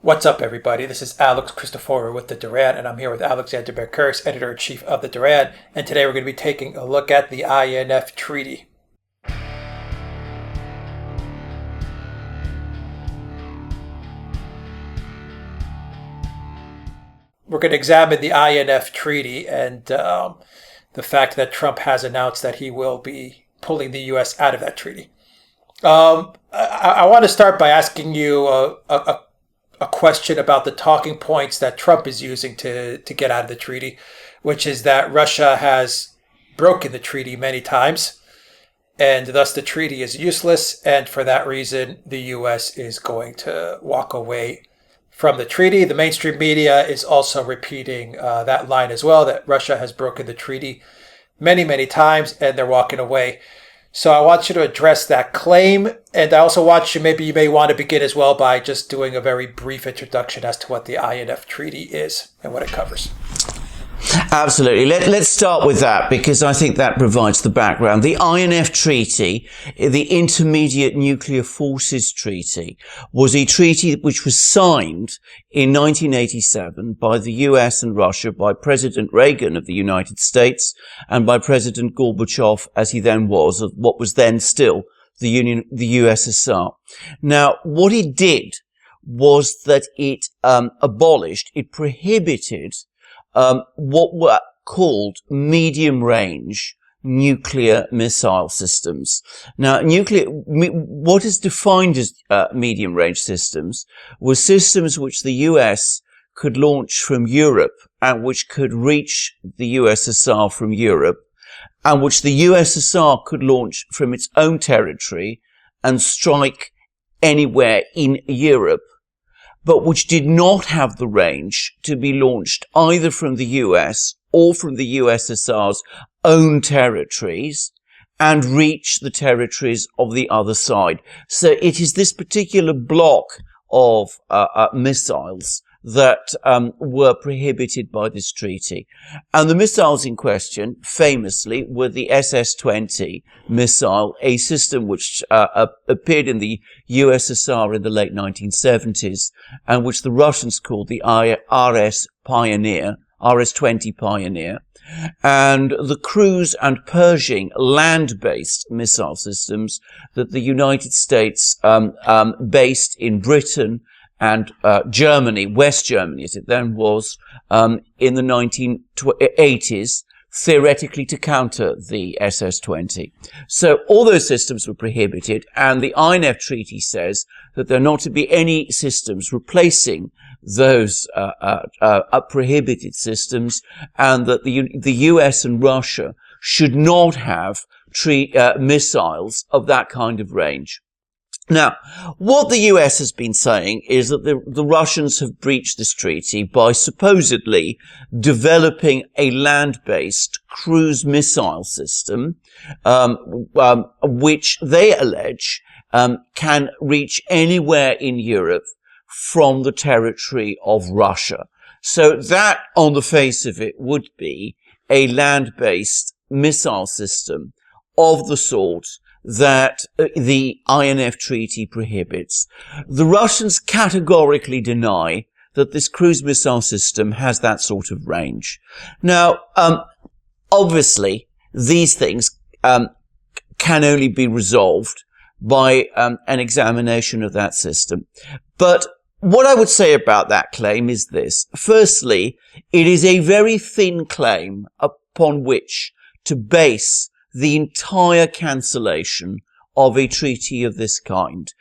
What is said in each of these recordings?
What's up, everybody? This is Alex Christoforou with the Duran, and I'm here with Alexander Mercouris, editor-in-chief of the Duran, and today we're going to be taking a look at the INF Treaty. We're going to examine the INF Treaty and the fact that Trump has announced that he will be pulling the U.S. out of that treaty. I want to start by asking you a question about the talking points that Trump is using to get out of the treaty, which is that Russia has broken the treaty many times, and thus the treaty is useless, and for that reason, the U.S. is going to walk away from the treaty. The mainstream media is also repeating that line as well, that Russia has broken the treaty many, many times, and they're walking away. So I want you to address that claim, and I also want you, maybe you may want to begin as well by just doing a very brief introduction as to what the INF Treaty is and what it covers. Absolutely. Let's start with that, because I think that provides the background. The INF Treaty, the Intermediate Nuclear Forces Treaty, was a treaty which was signed in 1987 by the US and Russia, by President Reagan of the United States and by President Gorbachev, as he then was, of what was then still the USSR. Now, what it did was that it prohibited what were called medium-range nuclear missile systems. Now, what is defined as medium-range systems were systems which the US could launch from Europe and which could reach the USSR from Europe, and which the USSR could launch from its own territory and strike anywhere in Europe, but which did not have the range to be launched either from the US or from the USSR's own territories and reach the territories of the other side. So it is this particular block of missiles that were prohibited by this treaty. And the missiles in question, famously, were the SS-20 missile, a system which appeared in the USSR in the late 1970s, and which the Russians called the RS-20 Pioneer, and the Cruise and Pershing land-based missile systems that the United States based in Britain and Germany, West Germany as it then was, in the 1980s, theoretically to counter the SS-20. So all those systems were prohibited, and the INF Treaty says that there are not to be any systems replacing those prohibited systems, and that the US and Russia should not have missiles of that kind of range. Now, what the US has been saying is that the Russians have breached this treaty by supposedly developing a land-based cruise missile system, which they allege can reach anywhere in Europe from the territory of Russia. So that, on the face of it, would be a land-based missile system of the sort that the INF Treaty prohibits. The Russians categorically deny that this cruise missile system has that sort of range. Now, obviously, these things can only be resolved by an examination of that system. But what I would say about that claim is this. Firstly, it is a very thin claim upon which to base the entire cancellation of a treaty of this kind.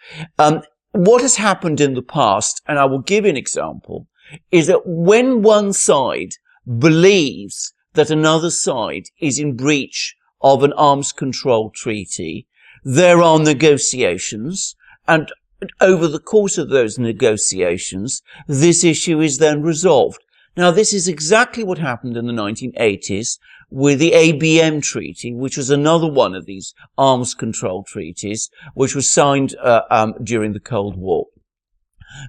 What has happened in the past, and I will give an example, is that when one side believes that another side is in breach of an arms control treaty, there are negotiations, and over the course of those negotiations, this issue is then resolved. Now, this is exactly what happened in the 1980s with the ABM Treaty, which was another one of these arms control treaties, which was signed during the Cold War.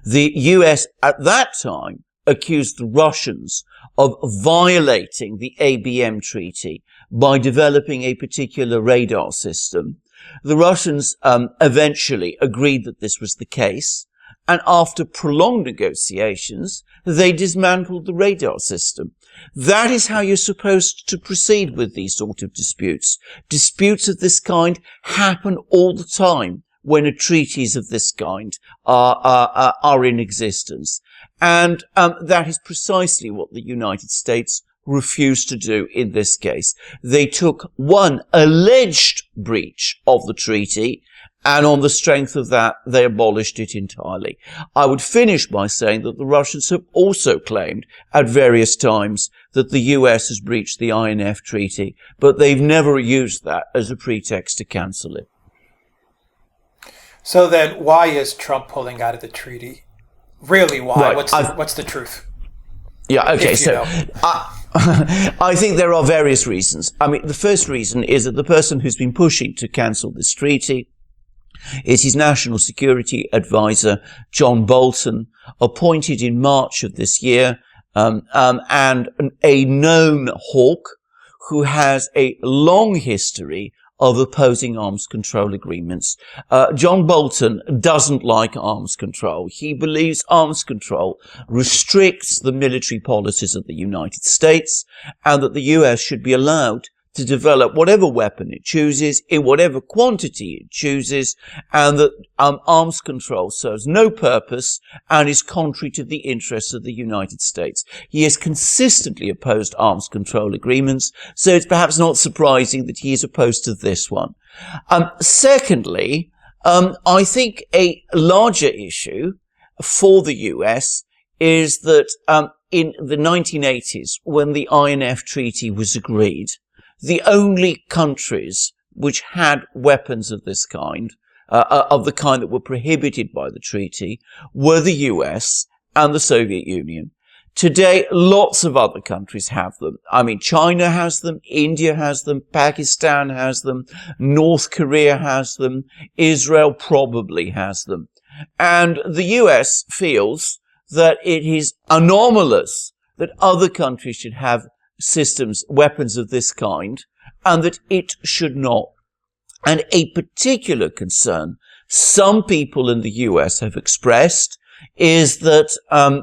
The US at that time accused the Russians of violating the ABM Treaty by developing a particular radar system. The Russians eventually agreed that this was the case, And after prolonged negotiations, they dismantled the radar system. That is how you're supposed to proceed with these sort of disputes. Disputes of this kind happen all the time when treaties of this kind are in existence. And that is precisely what the United States refused to do in this case. They took one alleged breach of the treaty, and on the strength of that, they abolished it entirely. I would finish by saying that the Russians have also claimed at various times that the US has breached the INF treaty, but they've never used that as a pretext to cancel it. So then, why is Trump pulling out of the treaty? Really, why? Right. What's the truth? Yeah, okay, so I think there are various reasons. I mean, the first reason is that the person who's been pushing to cancel this treaty is his national security advisor, John Bolton, appointed in March of this year, and a known hawk who has a long history of opposing arms control agreements. John Bolton doesn't like arms control. He believes arms control restricts the military policies of the United States, and that the US should be allowed to develop whatever weapon it chooses in whatever quantity it chooses, and that arms control serves no purpose and is contrary to the interests of the United States. He has consistently opposed arms control agreements, so it's perhaps not surprising that he is opposed to this one. Secondly, I think a larger issue for the US is that in the 1980s, when the INF treaty was agreed, the only countries which had weapons of this kind, of the kind that were prohibited by the treaty, were the US and the Soviet Union. Today, lots of other countries have them. I mean, China has them, India has them, Pakistan has them, North Korea has them, Israel probably has them. And the US feels that it is anomalous that other countries should have systems, weapons of this kind, and that it should not. And a particular concern some people in the US have expressed is that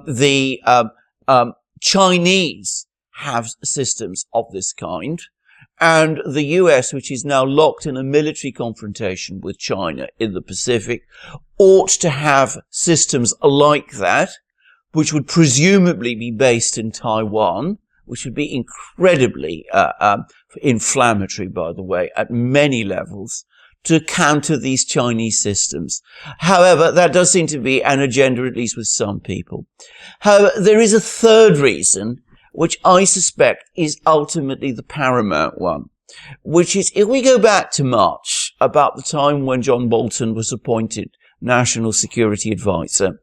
the Chinese have systems of this kind, and the US, which is now locked in a military confrontation with China in the Pacific, ought to have systems like that, which would presumably be based in Taiwan, which would be incredibly inflammatory, by the way, at many levels, to counter these Chinese systems. However, that does seem to be an agenda, at least with some people. However, there is a third reason, which I suspect is ultimately the paramount one, which is, if we go back to March, about the time when John Bolton was appointed National Security Advisor,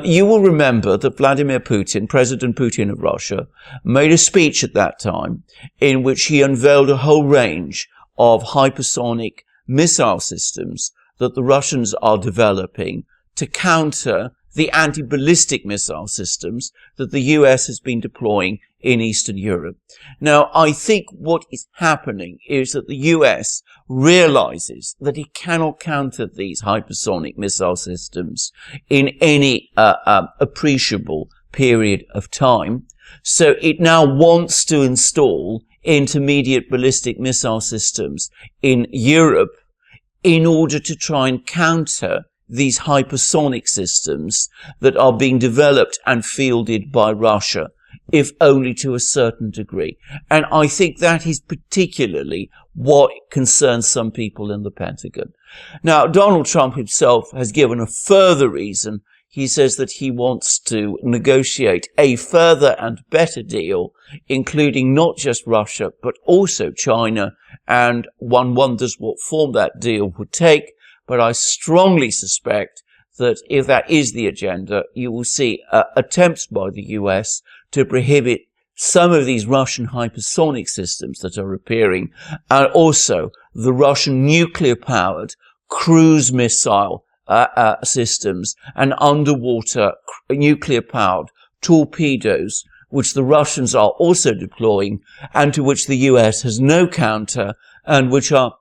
you will remember that Vladimir Putin, President Putin of Russia, made a speech at that time in which he unveiled a whole range of hypersonic missile systems that the Russians are developing to counter the anti-ballistic missile systems that the US has been deploying in Eastern Europe. Now, I think what is happening is that the US realizes that it cannot counter these hypersonic missile systems in any appreciable period of time. So it now wants to install intermediate ballistic missile systems in Europe in order to try and counter these hypersonic systems that are being developed and fielded by Russia, if only to a certain degree. And I think that is particularly what concerns some people in the Pentagon. Now, Donald Trump himself has given a further reason. He says that he wants to negotiate a further and better deal, including not just Russia, but also China. And one wonders what form that deal would take. But I strongly suspect that if that is the agenda, you will see attempts by the US to prohibit some of these Russian hypersonic systems that are appearing, and also the Russian nuclear-powered cruise missile systems and underwater nuclear-powered torpedoes, which the Russians are also deploying, and to which the US has no counter, and which are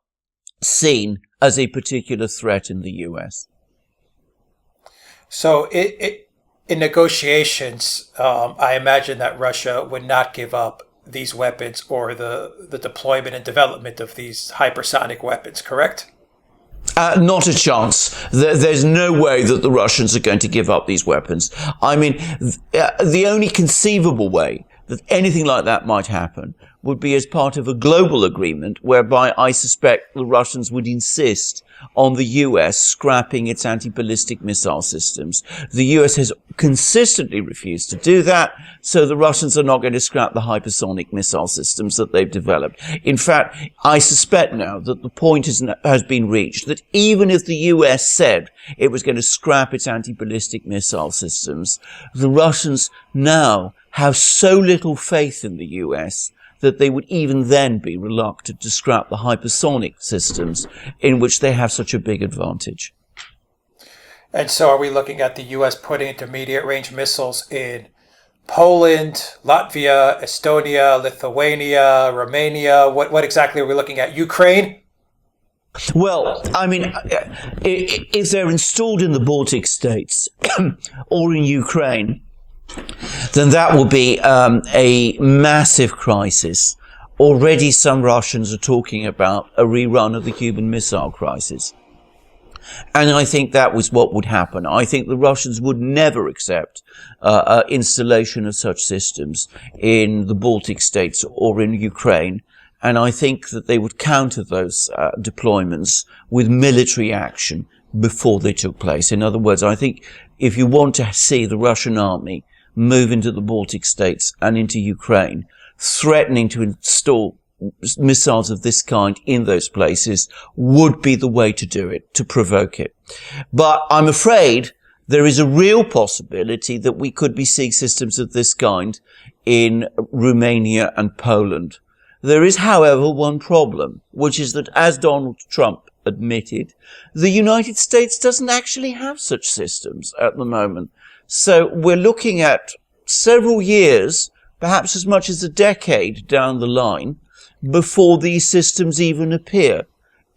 seen as a particular threat in the US. So in negotiations, I imagine that Russia would not give up these weapons or the deployment and development of these hypersonic weapons, correct? Not a chance. There's no way that the Russians are going to give up these weapons. I mean, the only conceivable way that anything like that might happen would be as part of a global agreement whereby I suspect the Russians would insist on the US scrapping its anti-ballistic missile systems. The US has consistently refused to do that, so the Russians are not going to scrap the hypersonic missile systems that they've developed. In fact, I suspect now that the point has been reached that even if the US said it was going to scrap its anti-ballistic missile systems, the Russians now have so little faith in the US that they would even then be reluctant to scrap the hypersonic systems in which they have such a big advantage. And so are we looking at the U.S. putting intermediate range missiles in Poland, Latvia, Estonia, Lithuania, Romania? What exactly are we looking at? Ukraine? Well, I mean, if they're installed in the Baltic states or in Ukraine, then that will be a massive crisis. Already some Russians are talking about a rerun of the Cuban Missile Crisis. And I think that was what would happen. I think the Russians would never accept installation of such systems in the Baltic states or in Ukraine. And I think that they would counter those deployments with military action before they took place. In other words, I think if you want to see the Russian army move into the Baltic states and into Ukraine, threatening to install missiles of this kind in those places would be the way to do it, to provoke it. But I'm afraid there is a real possibility that we could be seeing systems of this kind in Romania and Poland. There is, however, one problem, which is that, as Donald Trump admitted, the United States doesn't actually have such systems at the moment. So we're looking at several years, perhaps as much as a decade down the line, before these systems even appear.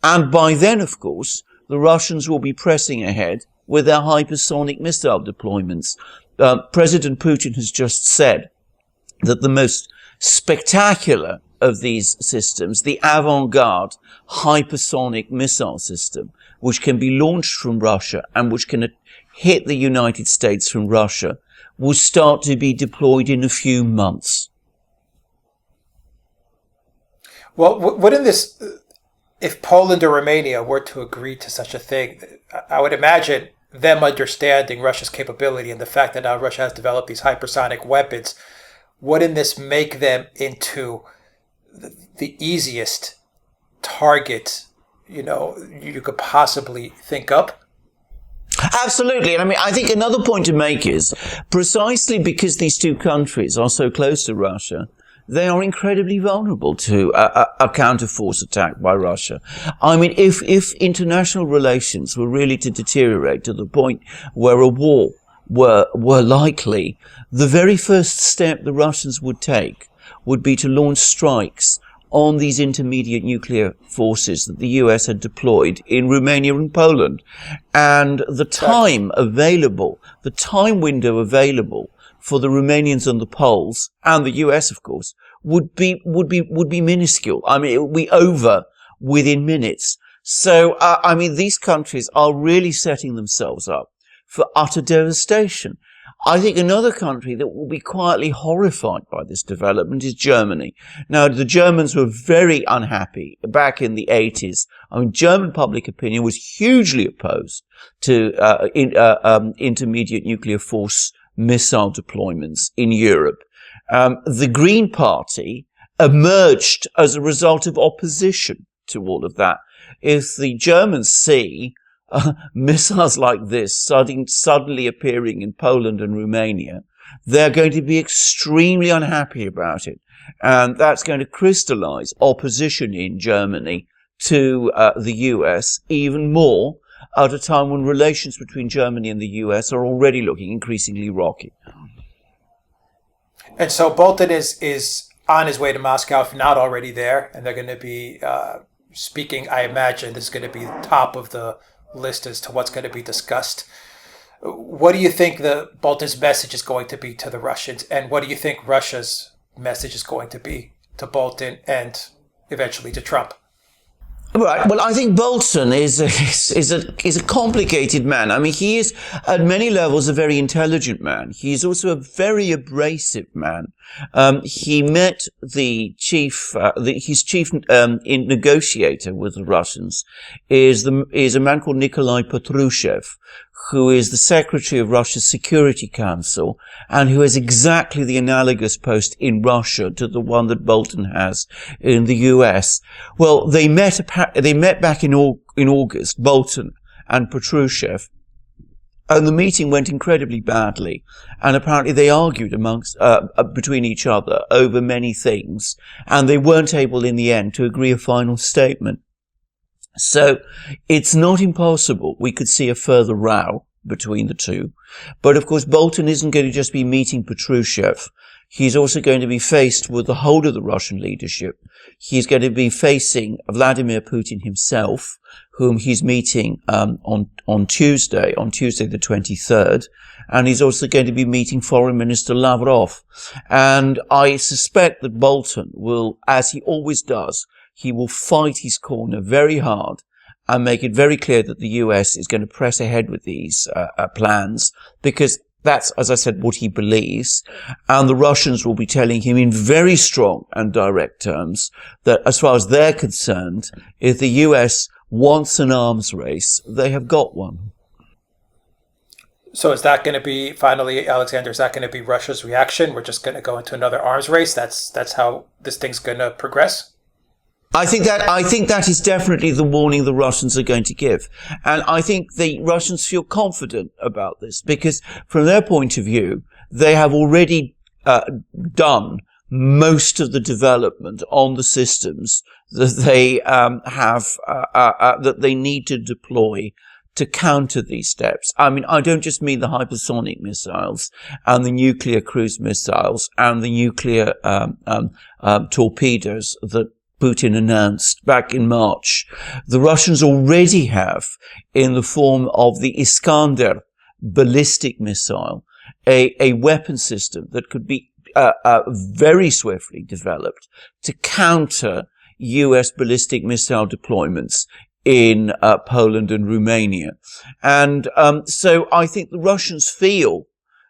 And by then, of course, the Russians will be pressing ahead with their hypersonic missile deployments. President Putin has just said that the most spectacular of these systems, the avant-garde hypersonic missile system, which can be launched from Russia and which can hit the United States from Russia, will start to be deployed in a few months. Well, wouldn't this, if Poland or Romania were to agree to such a thing, I would imagine them understanding Russia's capability and the fact that now Russia has developed these hypersonic weapons, wouldn't this make them into the easiest target, you could possibly think up? Absolutely. And I mean, I think another point to make is precisely because these two countries are so close to Russia, they are incredibly vulnerable to a counterforce attack by Russia. I mean, if international relations were really to deteriorate to the point where a war were likely, the very first step the Russians would take would be to launch strikes on these intermediate nuclear forces that the US had deployed in Romania and Poland. And the time window available for the Romanians and the Poles, and the US, of course, would be minuscule. I mean, it would be over within minutes. So, I mean, these countries are really setting themselves up for utter devastation. I think another country that will be quietly horrified by this development is Germany. Now, the Germans were very unhappy back in the 80s. I mean, German public opinion was hugely opposed to intermediate nuclear force missile deployments in Europe. The Green Party emerged as a result of opposition to all of that. If the Germans see missiles like this suddenly appearing in Poland and Romania, they're going to be extremely unhappy about it. And that's going to crystallize opposition in Germany to the US even more at a time when relations between Germany and the US are already looking increasingly rocky. And so Bolton is on his way to Moscow, if not already there, and they're going to be speaking, I imagine, this is going to be top of the list as to what's going to be discussed. What do you think the Bolton's message is going to be to the Russians, and what do you think Russia's message is going to be to Bolton and eventually to Trump? Right. Well, I think Bolton is a complicated man. I mean, he is at many levels a very intelligent man. He's also a very abrasive man. He met his chief negotiator with the Russians is a man called Nikolai Patrushev, who is the secretary of Russia's Security Council and who has exactly the analogous post in Russia to the one that Bolton has in the US. Well, they met back in August, Bolton and Patrushev, and the meeting went incredibly badly. And apparently they argued between each other over many things, and they weren't able in the end to agree a final statement. So it's not impossible we could see a further row between the two. But of course, Bolton isn't going to just be meeting Patrushev. He's also going to be faced with the whole of the Russian leadership. He's going to be facing Vladimir Putin himself, whom he's meeting on Tuesday the 23rd. And he's also going to be meeting Foreign Minister Lavrov. And I suspect that Bolton will, as he always does, he will fight his corner very hard and make it very clear that the US is going to press ahead with these plans, because that's, as I said, what he believes. And the Russians will be telling him in very strong and direct terms that as far as they're concerned, if the US wants an arms race, they have got one. So is that going to be, finally, Alexander, is that going to be Russia's reaction? We're just going to go into another arms race? That's how this thing's going to progress? I think that is definitely the warning the Russians are going to give. And I think the Russians feel confident about this because from their point of view, they have already done most of the development on the systems that they that they need to deploy to counter these steps. I mean, I don't just mean the hypersonic missiles and the nuclear cruise missiles and the nuclear torpedoes that Putin announced back in March. The Russians already have, in the form of the Iskander ballistic missile, a weapon system that could be very swiftly developed to counter US ballistic missile deployments in Poland and Romania. And so I think the Russians feel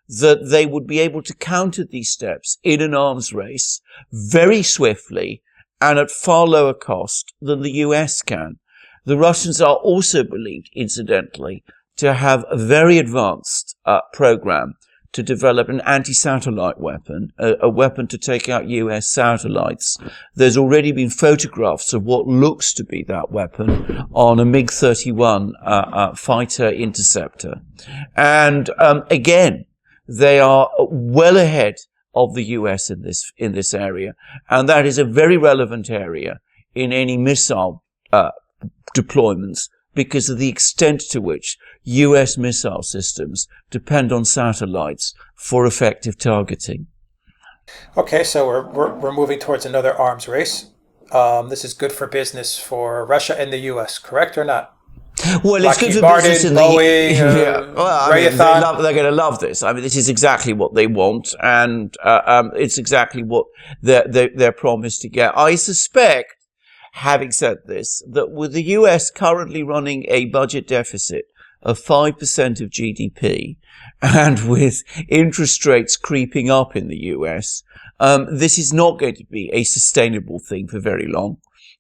that they would be able to counter these steps in an arms race very swiftly and at far lower cost than the US can. The Russians are also believed, incidentally, to have a very advanced program to develop an anti-satellite weapon, a weapon to take out US satellites. There's already been photographs of what looks to be that weapon on a MiG-31 fighter interceptor. And again, they are well ahead of the US in this area, and that is a very relevant area in any missile deployments because of the extent to which US missile systems depend on satellites for effective targeting. Okay, so we're moving towards another arms race. This is good for business for Russia and the US, correct or not? Well, it's good for business in Boeing, Raytheon. They're going to love this. I mean, this is exactly what they want, and it's exactly what they're promised to get. I suspect, having said this, that with the US currently running a budget deficit of 5% of GDP, and with interest rates creeping up in the US, this is not going to be a sustainable thing for very long.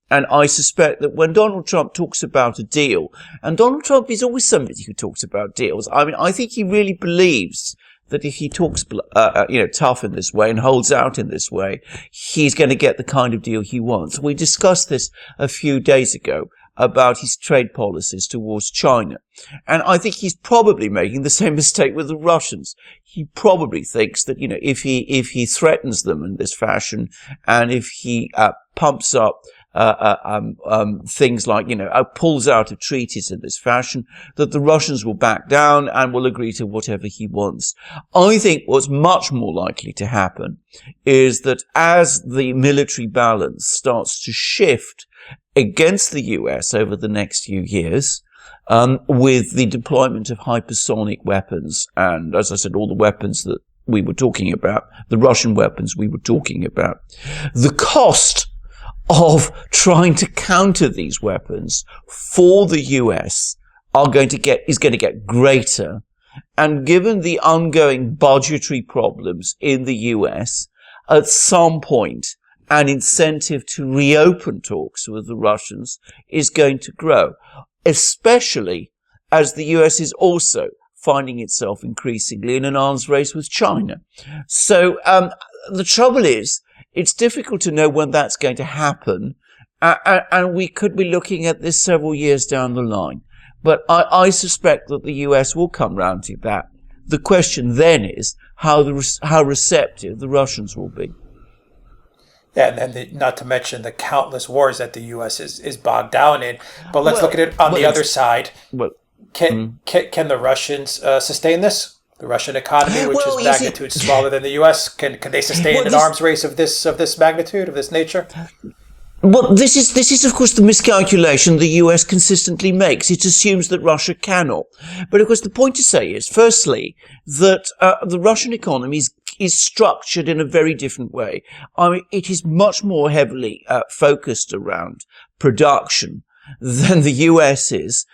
And I suspect that when Donald Trump talks about a deal, and Donald Trump is always somebody who talks about deals, I mean, I think he really believes that if he talks, tough in this way and holds out in this way, he's going to get the kind of deal he wants. We discussed this a few days ago about his trade policies towards China. And I think he's probably making the same mistake with the Russians. He probably thinks that, if he threatens them in this fashion, and if he pumps up things like, pulls out of treaties in this fashion, that the Russians will back down and will agree to whatever he wants. I think what's much more likely to happen is that as the military balance starts to shift against the US over the next few years, with the deployment of hypersonic weapons. And as I said, all the weapons that we were talking about, the Russian weapons we were talking about, the cost of trying to counter these weapons for the US is going to get greater. And given the ongoing budgetary problems in the US, at some point, an incentive to reopen talks with the Russians is going to grow, especially as the US is also finding itself increasingly in an arms race with China. So the trouble is, it's difficult to know when that's going to happen, and we could be looking at this several years down the line. But I suspect that the US will come round to that. The question then is how receptive the Russians will be. Yeah, and not to mention the countless wars that the U.S. is bogged down in. But let's look at it on the other side. Can the Russians sustain this? The Russian economy, which is magnitude smaller than the U.S., can they sustain an arms race of this magnitude, of this nature? Well, this is of course the miscalculation the US consistently makes. It assumes that Russia cannot. But of course the point to say is, firstly, that the Russian economy is structured in a very different way. I mean, it is much more heavily focused around production than the US is,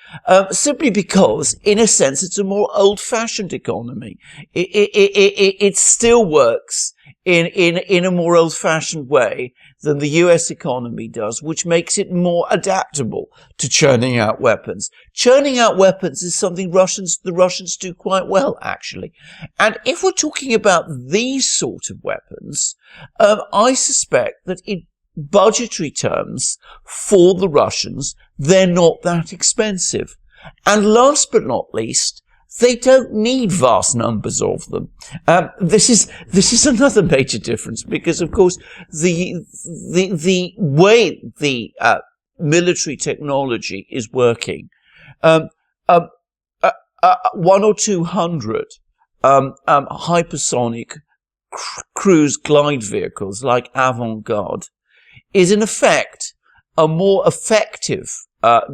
simply because, in a sense, it's a more old-fashioned economy. It still works in a more old-fashioned way than the US economy does, which makes it more adaptable to churning out weapons. Churning out weapons is something the Russians do quite well, actually. And if we're talking about these sort of weapons, I suspect that in budgetary terms, for the Russians, they're not that expensive. And last but not least, they don't need vast numbers of them. This is another major difference because, of course, the way the military technology is working, 1 or 200 hypersonic cruise glide vehicles like Avant-Garde is in effect a more effective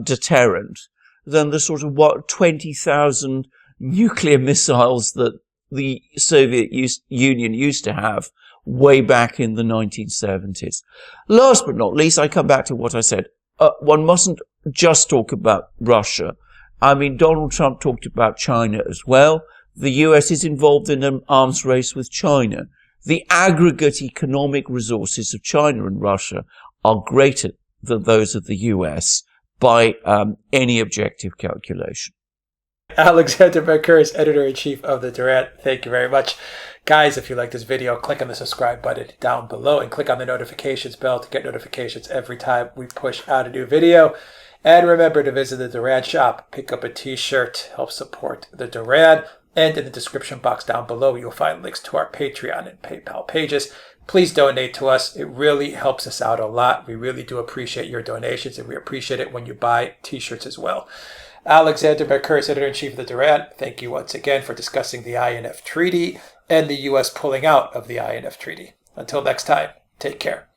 deterrent than the sort of 20,000 nuclear missiles that the Soviet Union used to have way back in the 1970s. Last but not least, I come back to what I said. One mustn't just talk about Russia. I mean, Donald Trump talked about China as well. The US is involved in an arms race with China. The aggregate economic resources of China and Russia are greater than those of the US by any objective calculation. Alexander Mercouris, Editor-in-Chief of the Duran. Thank you very much. Guys, if you like this video, click on the subscribe button down below and click on the notifications bell to get notifications every time we push out a new video. And remember to visit the Duran shop, pick up a t-shirt, help support the Duran. And in the description box down below, you'll find links to our Patreon and PayPal pages. Please donate to us. It really helps us out a lot. We really do appreciate your donations, and we appreciate it when you buy t-shirts as well. Alexander Mercouris, Editor-in-Chief of the Duran, thank you once again for discussing the INF Treaty and the U.S. pulling out of the INF Treaty. Until next time, take care.